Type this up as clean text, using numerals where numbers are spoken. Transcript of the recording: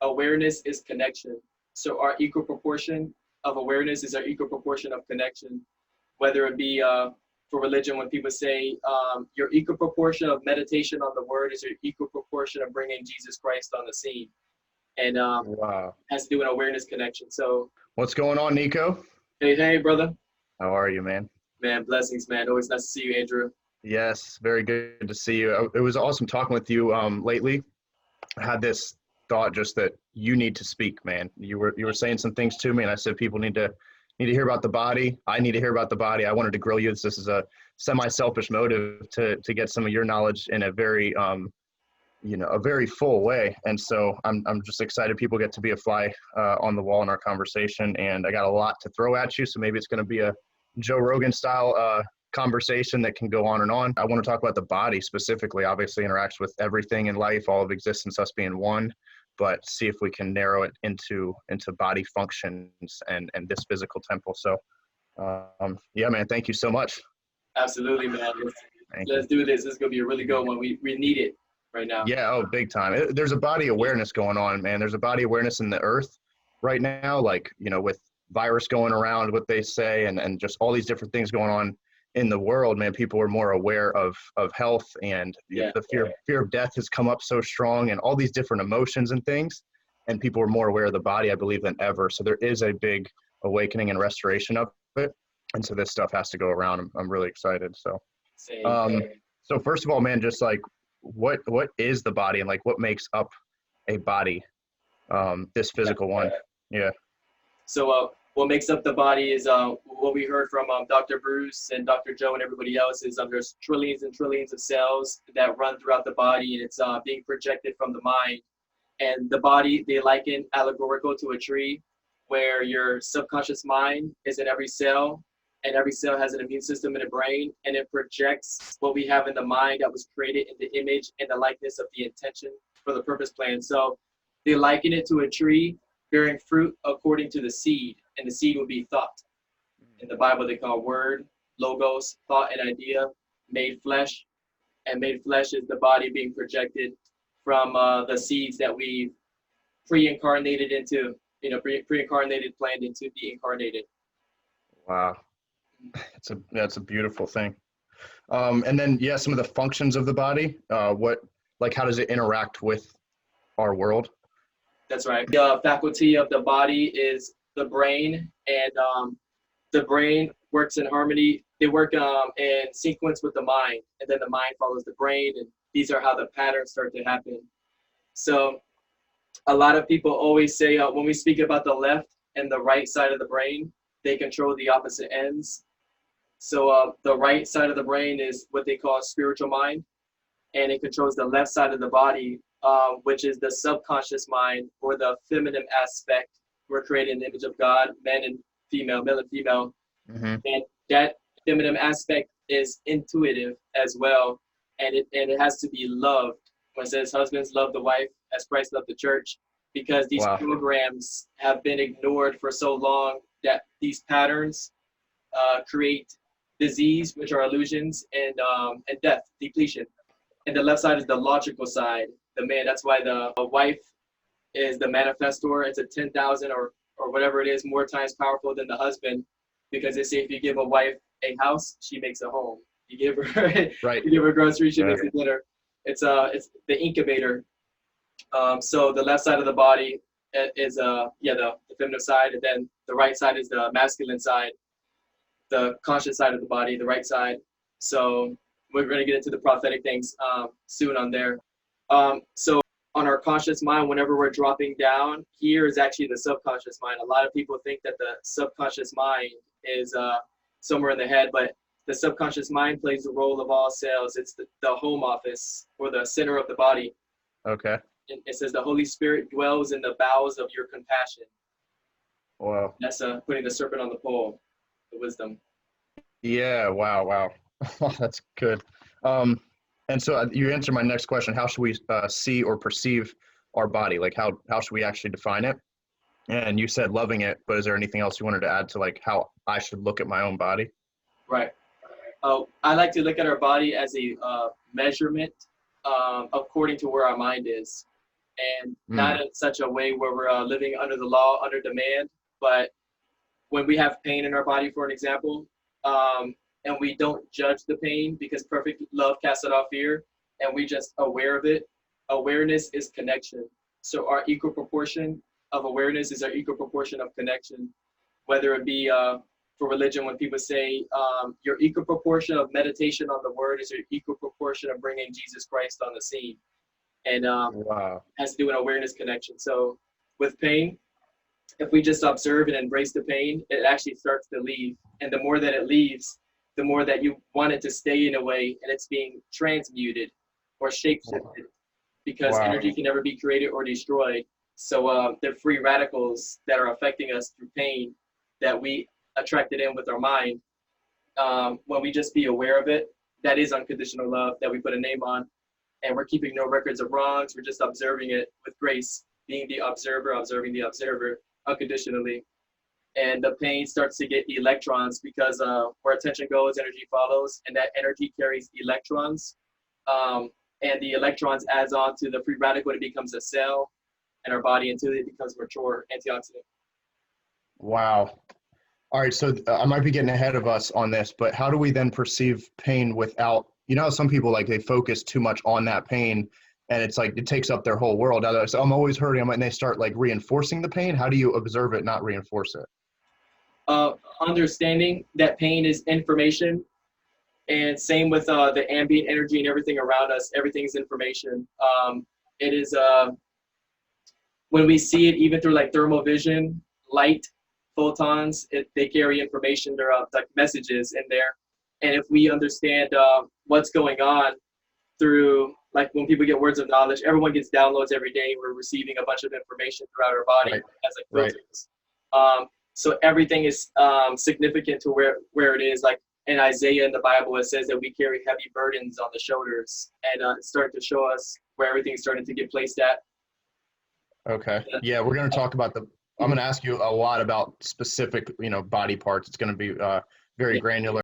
awareness is connection. So our equal proportion of awareness is our equal proportion of connection, whether it be for religion, when people say your equal proportion of meditation on the word is your equal proportion of bringing Jesus Christ on the scene. And Wow. has to do with awareness connection. So, What's going on, Nico? hey, brother. How are you, man? Man, blessings, man. Always nice to see you, Andrew. Yes, very good to see you. It was awesome talking with you lately. I had this thought just that you need to speak, man. You were saying some things to me, and I said people need to hear about the body. I need to hear about the body. I wanted to grill you. This is a semi-selfish motive to get some of your knowledge in a very a very full way. And so I'm just excited people get to be a fly on the wall in our conversation. And I got a lot to throw at you. So maybe it's going to be a Joe Rogan style conversation that can go on and on. I want to talk about the body specifically, obviously interacts with everything in life, all of existence, us being one, but see if we can narrow it into body functions and this physical temple. So yeah, man, thank you so much. Absolutely, man. Let's do this. This is going to be a really good one. We need it right now. Yeah, oh, big time. There's a body awareness going on, man. There's a body awareness in the earth right now, like, with virus going around, what they say, and just all these different things going on in the world, man. People are more aware of health, and the fear of death has come up so strong, and all these different emotions and things, and people are more aware of the body, I believe, than ever. So there is a big awakening and restoration of it, and so this stuff has to go around. I'm really excited. So so first of all, man, just like what is the body, and like what makes up a body, this physical one? Yeah. So what makes up the body is what we heard from Dr. Bruce and Dr. Joe and everybody else is there's trillions and trillions of cells that run throughout the body, and it's being projected from the mind. And the body, they liken allegorical to a tree, where your subconscious mind is in every cell, and every cell has an immune system in the brain, and it projects what we have in the mind that was created in the image and the likeness of the intention for the purpose plan. So they liken it to a tree bearing fruit according to the seed, and the seed would be thought. In the Bible, they call word, logos, thought and idea, made flesh. And made flesh is the body being projected from the seeds that we pre-incarnated into, pre-incarnated, planned into be incarnated. Wow. That's a beautiful thing. And then, yeah, some of the functions of the body, how does it interact with our world? That's right. The faculty of the body is the brain, and the brain works in harmony. They work in sequence with the mind, and then the mind follows the brain, and these are how the patterns start to happen. So a lot of people always say when we speak about the left and the right side of the brain, they control the opposite ends. So the right side of the brain is what they call spiritual mind, and it controls the left side of the body, which is the subconscious mind, or the feminine aspect. We're created in the image of God, man and female, male and female. Mm-hmm. And that feminine aspect is intuitive as well, and it has to be loved. When it says husbands love the wife as Christ loved the church, because these programs have been ignored for so long that these patterns create disease, which are illusions, and death, depletion. And the left side is the logical side, the man. That's why the wife is the manifestor. It's a 10,000 or whatever it is more times powerful than the husband, because they say if you give a wife a house, she makes a home. You give her you give her groceries, she makes a dinner. It's the incubator. So the left side of the body is the feminine side, and then the right side is the masculine side, the conscious side of the body, the right side. So we're going to get into the prophetic things soon on there. So on our conscious mind, whenever we're dropping down, here is actually the subconscious mind. A lot of people think that the subconscious mind is somewhere in the head, but the subconscious mind plays the role of all cells. It's the home office, or the center of the body. Okay. It says the Holy Spirit dwells in the bowels of your compassion. Wow. That's putting the serpent on the pole, the wisdom. Yeah. Wow. That's good. And so you answered my next question. How should we see or perceive our body? Like how should we actually define it? And you said loving it, but is there anything else you wanted to add to like how I should look at my own body? Right. I like to look at our body as a measurement according to where our mind is. and not in such a way where we're living under the law, under demand, but when we have pain in our body, for an example, and we don't judge the pain because perfect love casts out fear, and we just aware of it. Awareness is connection. So our equal proportion of awareness is our equal proportion of connection, whether it be for religion, when people say your equal proportion of meditation on the word is your equal proportion of bringing Jesus Christ on the scene. And has to do an awareness connection. So with pain, if we just observe and embrace the pain, it actually starts to leave. And the more that it leaves, the more that you want it to stay in a way, and it's being transmuted or shape-shifted, because energy can never be created or destroyed. So the free radicals that are affecting us through pain that we attracted in with our mind, when we just be aware of it, that is unconditional love that we put a name on. And we're keeping no records of wrongs. We're just observing it with grace, being the observer, observing the observer unconditionally. And the pain starts to get electrons because where attention goes, energy follows, and that energy carries electrons. And the electrons adds on to the free radical, and it becomes a cell in our body until it becomes mature antioxidant. Wow. All right, so I might be getting ahead of us on this, but how do we then perceive pain without, some people like they focus too much on that pain and it's like it takes up their whole world. So I'm always hurting, and they start like reinforcing the pain. How do you observe it, not reinforce it? Understanding that pain is information, and same with the ambient energy and everything around us. Everything is information. It is when we see it, even through like thermal vision, light, photons, they carry information. There are like messages in there, and if we understand what's going on through, like when people get words of knowledge, everyone gets downloads every day. We're receiving a bunch of information throughout our body as like filters. So everything is significant to where it is. Like in Isaiah in the Bible, it says that we carry heavy burdens on the shoulders, and it's starting to show us where everything's starting to get placed at. Okay. Yeah, we're going to talk about I'm going to ask you a lot about specific, body parts. It's going to be very granular.